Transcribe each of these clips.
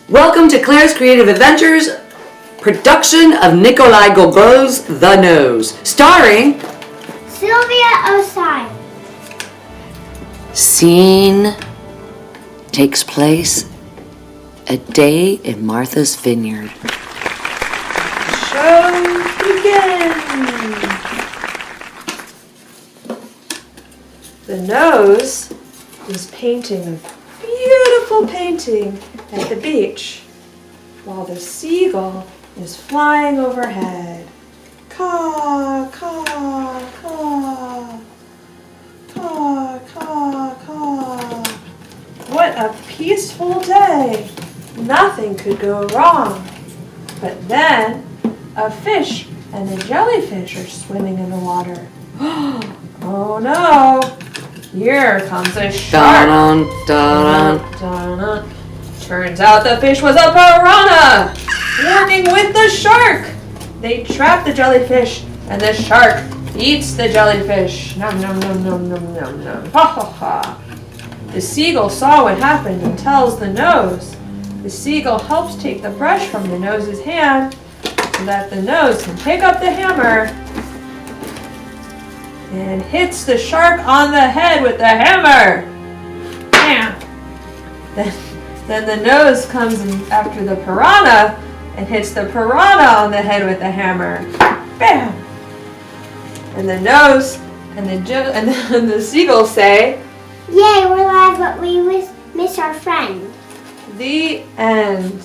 Welcome to Claire's Creative Adventures, production of Nikolai Gogol's The Nose, starring Sylvia Osai. Scene takes place a day in Martha's Vineyard. Show begins. The nose is painting a beautiful painting at the beach, while the seagull is flying overhead. Caw, caw, caw. Caw, caw, caw. What a peaceful day. Nothing could go wrong. But then a fish and a jellyfish are swimming in the water. Oh no! Here comes a shark. Dun, dun, dun. Dun, dun. Turns out the fish was a piranha! Warning with the shark! They trap the jellyfish, and the shark eats the jellyfish. Nom nom nom nom nom nom nom. Ha ha ha. The seagull saw what happened and tells the nose. The seagull helps take the brush from the nose's hand so that the nose can pick up the hammer and hits the shark on the head with the hammer. Bam! Then the nose comes in after the piranha and hits the piranha on the head with the hammer. Bam! And the nose and the seagull say, Yay, we're live, but we miss our friend. the end.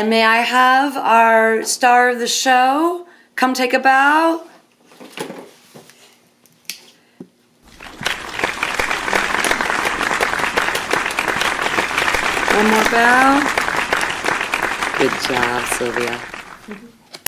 And may I have our star of the show come take a bow? One more bow. Good job, Sylvia.